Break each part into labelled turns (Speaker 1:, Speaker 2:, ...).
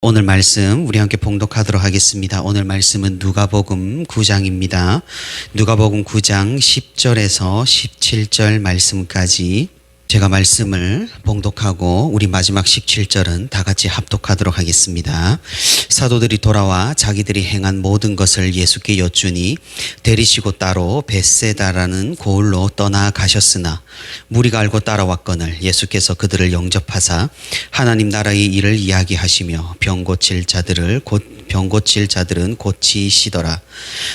Speaker 1: 오늘 말씀 우리 함께 봉독하도록 하겠습니다. 오늘 말씀은 누가복음 9장입니다. 누가복음 9장 10절에서 17절 말씀까지 제가 말씀을 봉독하고 우리 마지막 17절은 다 같이 합독하도록 하겠습니다. 사도들이 돌아와 자기들이 행한 모든 것을 예수께 여쭈니 데리시고 따로 벳세다라는 고을로 떠나가셨으나 무리가 알고 따라왔거늘 예수께서 그들을 영접하사 하나님 나라의 일을 이야기하시며 병 고칠 자들은 고치시더라.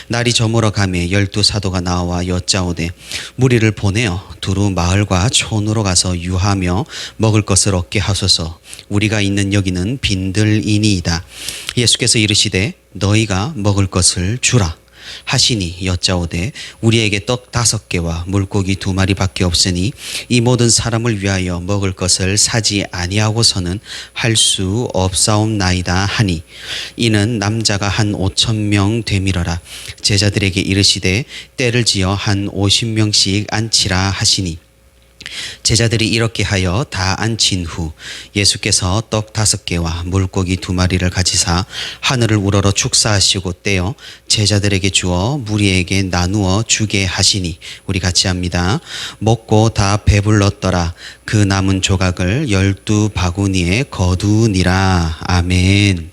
Speaker 1: 날이 저물어 가매 12 사도가 나와 여짜오되 무리를 보내어 두루 마을과 촌으로 가서 유하며 먹을 것을 얻게 하소서. 우리가 있는 여기는 빈들이니이다. 예수께서 이르시되 너희가 먹을 것을 주라 하시니 여짜오되 우리에게 떡 5개와 물고기 2마리밖에 없으니 이 모든 사람을 위하여 먹을 것을 사지 아니하고서는 할 수 없사옵나이다 하니 이는 남자가 한 5,000명 되밀어라. 제자들에게 이르시되 때를 지어 한 50명씩 앉히라 하시니 제자들이 이렇게 하여 다 앉힌 후 예수께서 떡 5개와 물고기 2마리를 가지사 하늘을 우러러 축사하시고 떼어 제자들에게 주어 무리에게 나누어 주게 하시니 우리 같이 합니다. 먹고 다 배불렀더라. 그 남은 조각을 12 바구니에 거두니라. 아멘.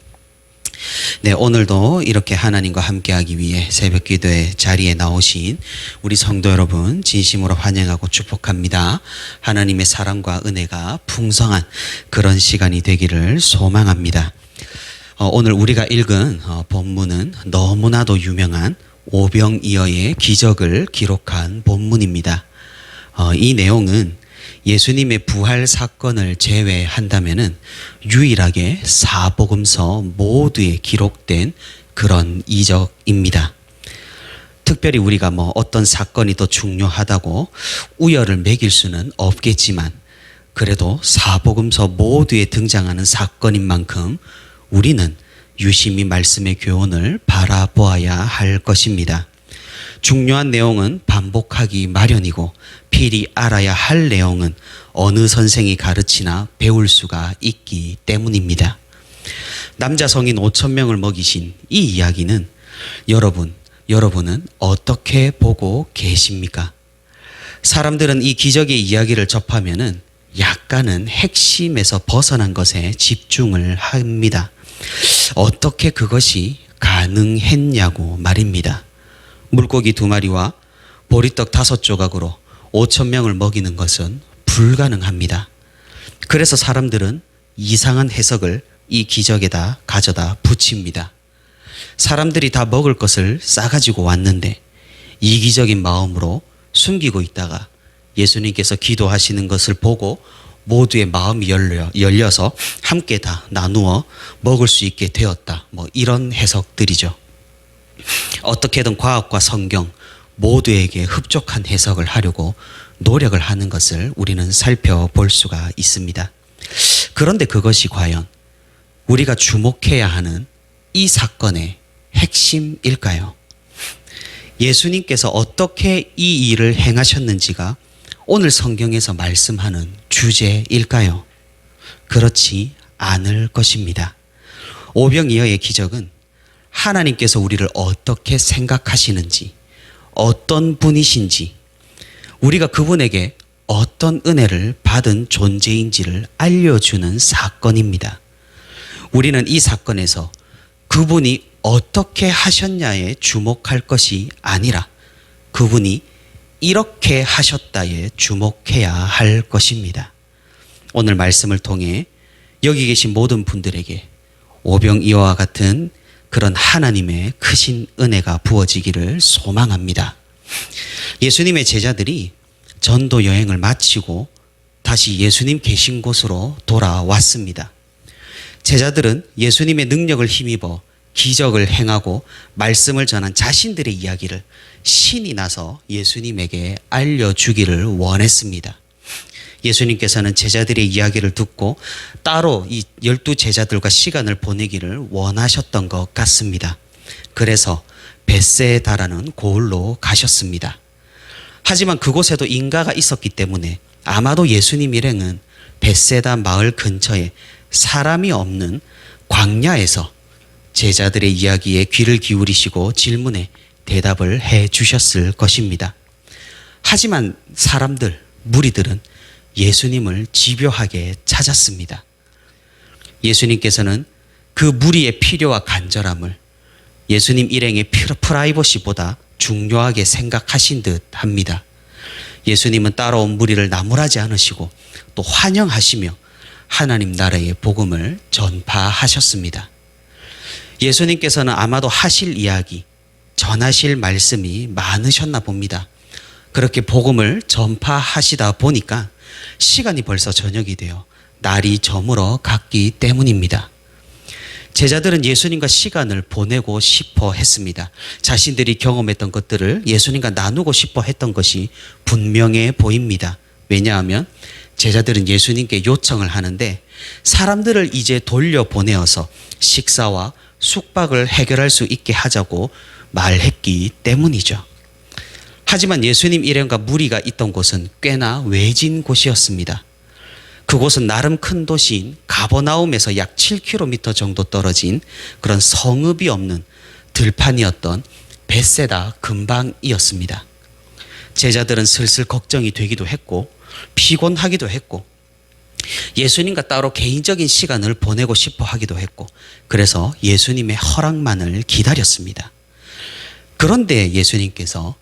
Speaker 1: 네, 오늘도 이렇게 하나님과 함께하기 위해 새벽 기도의 자리에 나오신 우리 성도 여러분 진심으로 환영하고 축복합니다. 하나님의 사랑과 은혜가 풍성한 그런 시간이 되기를 소망합니다. 오늘 우리가 읽은 본문은 너무나도 유명한 오병이어의 기적을 기록한 본문입니다. 이 내용은 예수님의 부활 사건을 제외한다면은 유일하게 사복음서 모두에 기록된 그런 이적입니다. 특별히 우리가 어떤 사건이 더 중요하다고 우열을 매길 수는 없겠지만 그래도 사복음서 모두에 등장하는 사건인 만큼 우리는 유심히 말씀의 교훈을 바라보아야 할 것입니다. 중요한 내용은 반복하기 마련이고 필히 알아야 할 내용은 어느 선생이 가르치나 배울 수가 있기 때문입니다. 남자 성인 5,000명을 먹이신 이 이야기는 여러분은 어떻게 보고 계십니까? 사람들은 이 기적의 이야기를 접하면은 약간은 핵심에서 벗어난 것에 집중을 합니다. 어떻게 그것이 가능했냐고 말입니다. 물고기 2마리와 보리떡 5조각으로 5,000명을 먹이는 것은 불가능합니다. 그래서 사람들은 이상한 해석을 이 기적에다 가져다 붙입니다. 사람들이 다 먹을 것을 싸가지고 왔는데 이기적인 마음으로 숨기고 있다가 예수님께서 기도하시는 것을 보고 모두의 마음이 열려서 함께 다 나누어 먹을 수 있게 되었다. 이런 해석들이죠. 어떻게든 과학과 성경 모두에게 흡족한 해석을 하려고 노력을 하는 것을 우리는 살펴볼 수가 있습니다. 그런데 그것이 과연 우리가 주목해야 하는 이 사건의 핵심일까요? 예수님께서 어떻게 이 일을 행하셨는지가 오늘 성경에서 말씀하는 주제일까요? 그렇지 않을 것입니다. 오병이어의 기적은 하나님께서 우리를 어떻게 생각하시는지, 어떤 분이신지, 우리가 그분에게 어떤 은혜를 받은 존재인지를 알려주는 사건입니다. 우리는 이 사건에서 그분이 어떻게 하셨냐에 주목할 것이 아니라 그분이 이렇게 하셨다에 주목해야 할 것입니다. 오늘 말씀을 통해 여기 계신 모든 분들에게 오병이어와 같은 그런 하나님의 크신 은혜가 부어지기를 소망합니다. 예수님의 제자들이 전도 여행을 마치고 다시 예수님 계신 곳으로 돌아왔습니다. 제자들은 예수님의 능력을 힘입어 기적을 행하고 말씀을 전한 자신들의 이야기를 신이 나서 예수님에게 알려주기를 원했습니다. 예수님께서는 제자들의 이야기를 듣고 따로 이 12 제자들과 시간을 보내기를 원하셨던 것 같습니다. 그래서 벳세다라는 고을로 가셨습니다. 하지만 그곳에도 인가가 있었기 때문에 아마도 예수님 일행은 벳세다 마을 근처에 사람이 없는 광야에서 제자들의 이야기에 귀를 기울이시고 질문에 대답을 해 주셨을 것입니다. 하지만 사람들, 무리들은 예수님을 집요하게 찾았습니다. 예수님께서는 그 무리의 필요와 간절함을 예수님 일행의 프라이버시보다 중요하게 생각하신 듯 합니다. 예수님은 따라온 무리를 나무라지 않으시고 또 환영하시며 하나님 나라의 복음을 전파하셨습니다. 예수님께서는 아마도 하실 이야기, 전하실 말씀이 많으셨나 봅니다. 그렇게 복음을 전파하시다 보니까 시간이 벌써 저녁이 되어 날이 저물어 갔기 때문입니다. 제자들은 예수님과 시간을 보내고 싶어 했습니다. 자신들이 경험했던 것들을 예수님과 나누고 싶어 했던 것이 분명해 보입니다. 왜냐하면 제자들은 예수님께 요청을 하는데 사람들을 이제 돌려보내어서 식사와 숙박을 해결할 수 있게 하자고 말했기 때문이죠. 하지만 예수님 일행과 무리가 있던 곳은 꽤나 외진 곳이었습니다. 그곳은 나름 큰 도시인 가버나움에서 약 7km 정도 떨어진 그런 성읍이 없는 들판이었던 벳세다 근방이었습니다. 제자들은 슬슬 걱정이 되기도 했고 피곤하기도 했고 예수님과 따로 개인적인 시간을 보내고 싶어 하기도 했고 그래서 예수님의 허락만을 기다렸습니다. 그런데 예수님께서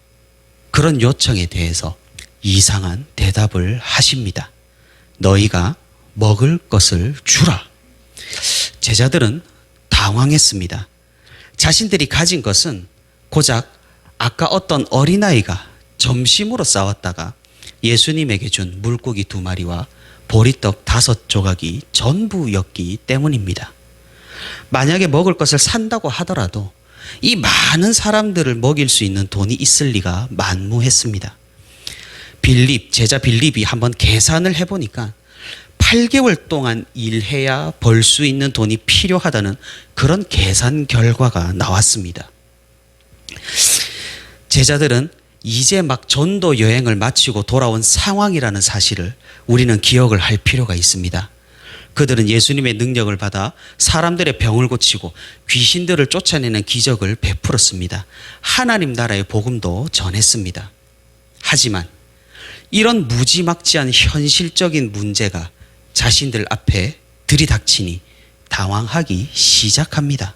Speaker 1: 그런 요청에 대해서 이상한 대답을 하십니다. 너희가 먹을 것을 주라. 제자들은 당황했습니다. 자신들이 가진 것은 고작 아까 어떤 어린아이가 점심으로 싸웠다가 예수님에게 준 물고기 2마리와 보리떡 5조각이 전부였기 때문입니다. 만약에 먹을 것을 산다고 하더라도 이 많은 사람들을 먹일 수 있는 돈이 있을 리가 만무했습니다. 제자 빌립이 한번 계산을 해보니까 8개월 동안 일해야 벌 수 있는 돈이 필요하다는 그런 계산 결과가 나왔습니다. 제자들은 이제 막 전도 여행을 마치고 돌아온 상황이라는 사실을 우리는 기억을 할 필요가 있습니다. 그들은 예수님의 능력을 받아 사람들의 병을 고치고 귀신들을 쫓아내는 기적을 베풀었습니다. 하나님 나라의 복음도 전했습니다. 하지만 이런 무지막지한 현실적인 문제가 자신들 앞에 들이닥치니 당황하기 시작합니다.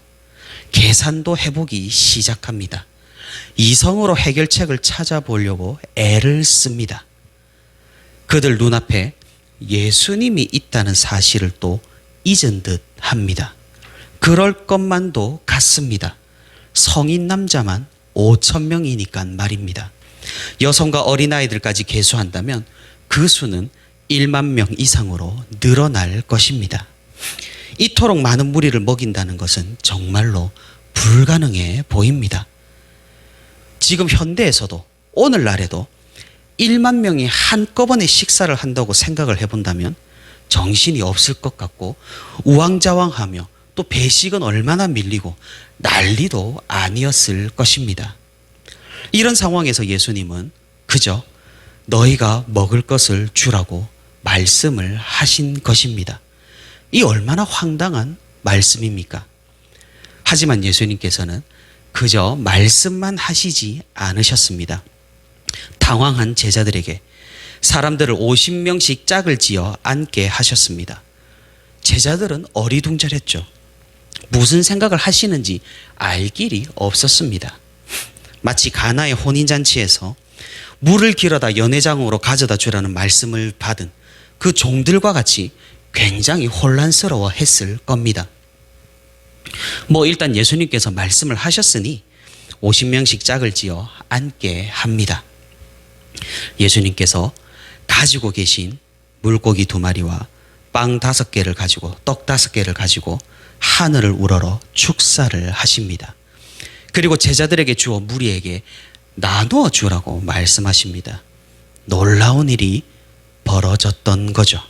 Speaker 1: 계산도 해보기 시작합니다. 이성으로 해결책을 찾아보려고 애를 씁니다. 그들 눈앞에 예수님이 있다는 사실을 또 잊은 듯 합니다. 그럴 것만도 같습니다. 성인 남자만 5,000명이니까 말입니다. 여성과 어린아이들까지 계수한다면 그 수는 1만 명 이상으로 늘어날 것입니다. 이토록 많은 무리를 먹인다는 것은 정말로 불가능해 보입니다. 지금 현대에서도 오늘날에도 1만 명이 한꺼번에 식사를 한다고 생각을 해본다면 정신이 없을 것 같고 우왕좌왕하며 또 배식은 얼마나 밀리고 난리도 아니었을 것입니다. 이런 상황에서 예수님은 그저 너희가 먹을 것을 주라고 말씀을 하신 것입니다. 이 얼마나 황당한 말씀입니까? 하지만 예수님께서는 그저 말씀만 하시지 않으셨습니다. 당황한 제자들에게 사람들을 50명씩 짝을 지어 앉게 하셨습니다. 제자들은 어리둥절했죠. 무슨 생각을 하시는지 알 길이 없었습니다. 마치 가나의 혼인잔치에서 물을 길어다 연회장으로 가져다 주라는 말씀을 받은 그 종들과 같이 굉장히 혼란스러워 했을 겁니다. 일단 예수님께서 말씀을 하셨으니 50명씩 짝을 지어 앉게 합니다. 예수님께서 가지고 계신 물고기 2마리와 빵 5개를 가지고 떡 5개를 가지고 하늘을 우러러 축사를 하십니다. 그리고 제자들에게 주어 무리에게 나누어 주라고 말씀하십니다. 놀라운 일이 벌어졌던 거죠.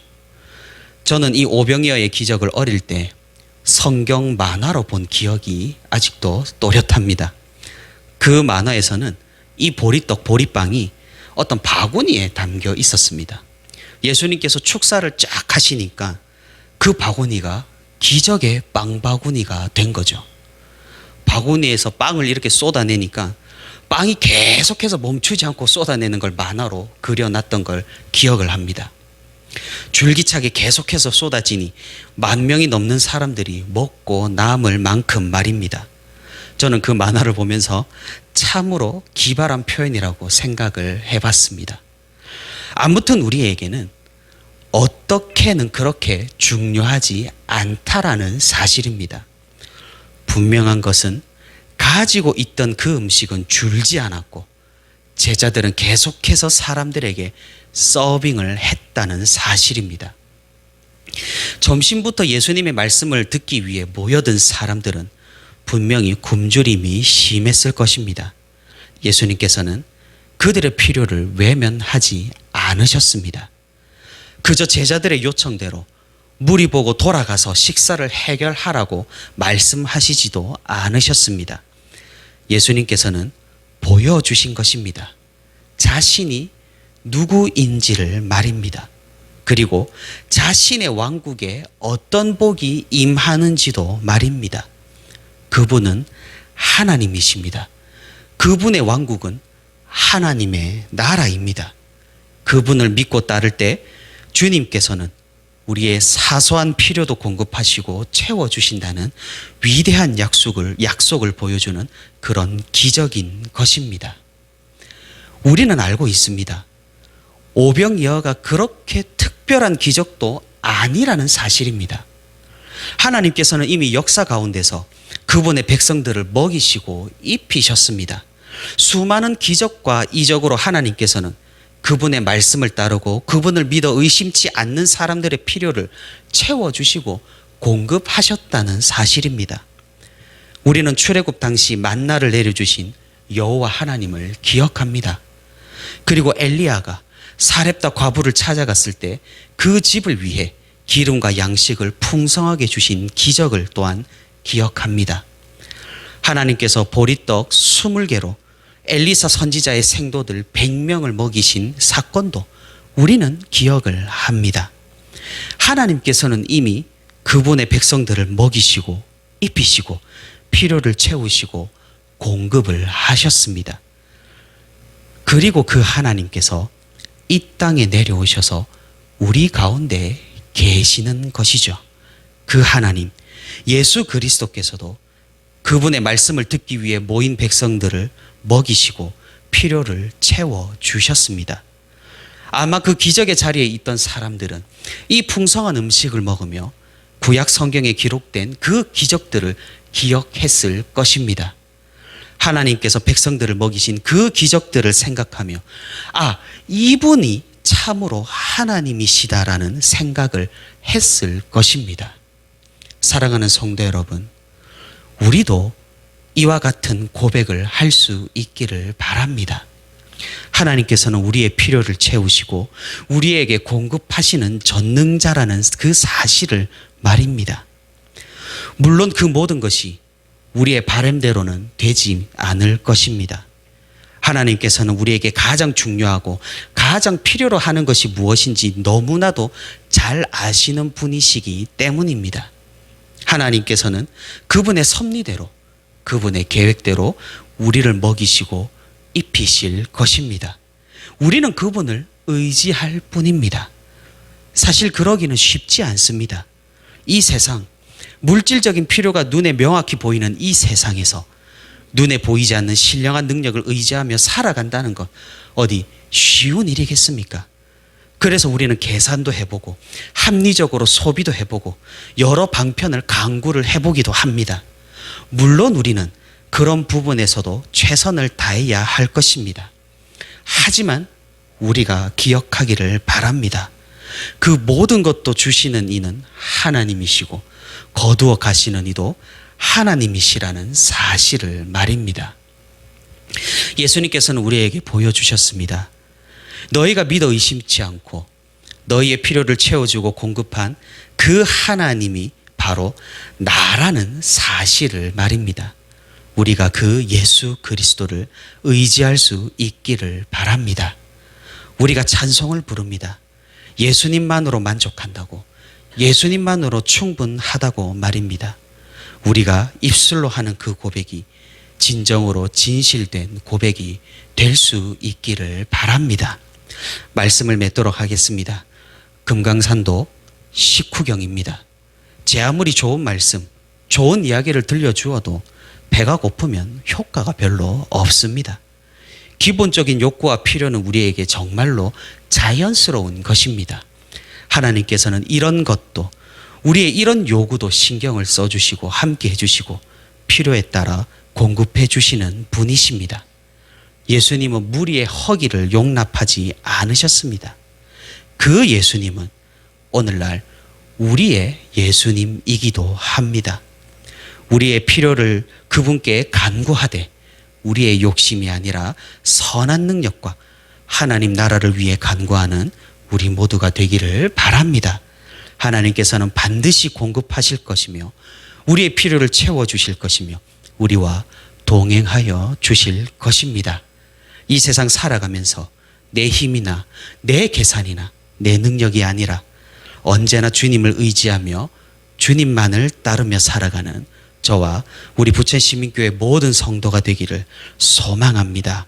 Speaker 1: 저는 이 오병이어의 기적을 어릴 때 성경 만화로 본 기억이 아직도 또렷합니다. 그 만화에서는 이 보리떡, 보리빵이 어떤 바구니에 담겨 있었습니다. 예수님께서 축사를 쫙 하시니까 그 바구니가 기적의 빵 바구니가 된 거죠. 바구니에서 빵을 이렇게 쏟아내니까 빵이 계속해서 멈추지 않고 쏟아내는 걸 만화로 그려놨던 걸 기억을 합니다. 줄기차게 계속해서 쏟아지니 10,000명이 넘는 사람들이 먹고 남을 만큼 말입니다. 저는 그 만화를 보면서 참으로 기발한 표현이라고 생각을 해봤습니다. 아무튼 우리에게는 어떻게는 그렇게 중요하지 않다라는 사실입니다. 분명한 것은 가지고 있던 그 음식은 줄지 않았고 제자들은 계속해서 사람들에게 서빙을 했다는 사실입니다. 점심부터 예수님의 말씀을 듣기 위해 모여든 사람들은 분명히 굶주림이 심했을 것입니다. 예수님께서는 그들의 필요를 외면하지 않으셨습니다. 그저 제자들의 요청대로 무리 보고 돌아가서 식사를 해결하라고 말씀하시지도 않으셨습니다. 예수님께서는 보여주신 것입니다. 자신이 누구인지를 말입니다. 그리고 자신의 왕국에 어떤 복이 임하는지도 말입니다. 그분은 하나님이십니다. 그분의 왕국은 하나님의 나라입니다. 그분을 믿고 따를 때 주님께서는 우리의 사소한 필요도 공급하시고 채워주신다는 위대한 약속을 보여주는 그런 기적인 것입니다. 우리는 알고 있습니다. 오병이어가 그렇게 특별한 기적도 아니라는 사실입니다. 하나님께서는 이미 역사 가운데서 그분의 백성들을 먹이시고 입히셨습니다. 수많은 기적과 이적으로 하나님께서는 그분의 말씀을 따르고 그분을 믿어 의심치 않는 사람들의 필요를 채워주시고 공급하셨다는 사실입니다. 우리는 출애굽 당시 만나를 내려주신 여호와 하나님을 기억합니다. 그리고 엘리야가 사렙다 과부를 찾아갔을 때 그 집을 위해 기름과 양식을 풍성하게 주신 기적을 또한 기억합니다. 하나님께서 보리떡 20개로 엘리사 선지자의 생도들 100명을 먹이신 사건도 우리는 기억을 합니다. 하나님께서는 이미 그분의 백성들을 먹이시고 입히시고 필요를 채우시고 공급을 하셨습니다. 그리고 그 하나님께서 이 땅에 내려오셔서 우리 가운데 계시는 것이죠. 그 하나님 예수 그리스도께서도 그분의 말씀을 듣기 위해 모인 백성들을 먹이시고 필요를 채워주셨습니다. 아마 그 기적의 자리에 있던 사람들은 이 풍성한 음식을 먹으며 구약 성경에 기록된 그 기적들을 기억했을 것입니다. 하나님께서 백성들을 먹이신 그 기적들을 생각하며 이분이 참으로 하나님이시다라는 생각을 했을 것입니다. 사랑하는 성도 여러분, 우리도 이와 같은 고백을 할 수 있기를 바랍니다. 하나님께서는 우리의 필요를 채우시고 우리에게 공급하시는 전능자라는 그 사실을 말입니다. 물론 그 모든 것이 우리의 바람대로는 되지 않을 것입니다. 하나님께서는 우리에게 가장 중요하고 가장 필요로 하는 것이 무엇인지 너무나도 잘 아시는 분이시기 때문입니다. 하나님께서는 그분의 섭리대로 그분의 계획대로 우리를 먹이시고 입히실 것입니다. 우리는 그분을 의지할 뿐입니다. 사실 그러기는 쉽지 않습니다. 이 세상, 물질적인 필요가 눈에 명확히 보이는 이 세상에서 눈에 보이지 않는 신령한 능력을 의지하며 살아간다는 것 어디 쉬운 일이겠습니까? 그래서 우리는 계산도 해보고 합리적으로 소비도 해보고 여러 방편을 강구를 해보기도 합니다. 물론 우리는 그런 부분에서도 최선을 다해야 할 것입니다. 하지만 우리가 기억하기를 바랍니다. 그 모든 것도 주시는 이는 하나님이시고 거두어 가시는 이도 하나님이시라는 사실을 말입니다. 예수님께서는 우리에게 보여주셨습니다. 너희가 믿어 의심치 않고 너희의 필요를 채워주고 공급한 그 하나님이 바로 나라는 사실을 말입니다. 우리가 그 예수 그리스도를 의지할 수 있기를 바랍니다. 우리가 찬송을 부릅니다. 예수님만으로 만족한다고, 예수님만으로 충분하다고 말입니다. 우리가 입술로 하는 그 고백이 진정으로 진실된 고백이 될 수 있기를 바랍니다. 말씀을 맺도록 하겠습니다. 금강산도 식후경입니다. 제 아무리 좋은 말씀, 좋은 이야기를 들려주어도 배가 고프면 효과가 별로 없습니다. 기본적인 욕구와 필요는 우리에게 정말로 자연스러운 것입니다. 하나님께서는 이런 것도 우리의 이런 요구도 신경을 써주시고 함께 해주시고 필요에 따라 공급해 주시는 분이십니다. 예수님은 무리의 허기를 용납하지 않으셨습니다. 그 예수님은 오늘날 우리의 예수님이기도 합니다. 우리의 필요를 그분께 간구하되 우리의 욕심이 아니라 선한 능력과 하나님 나라를 위해 간구하는 우리 모두가 되기를 바랍니다. 하나님께서는 반드시 공급하실 것이며 우리의 필요를 채워주실 것이며 우리와 동행하여 주실 것입니다. 이 세상 살아가면서 내 힘이나 내 계산이나 내 능력이 아니라 언제나 주님을 의지하며 주님만을 따르며 살아가는 저와 우리 부천시민교회 모든 성도가 되기를 소망합니다.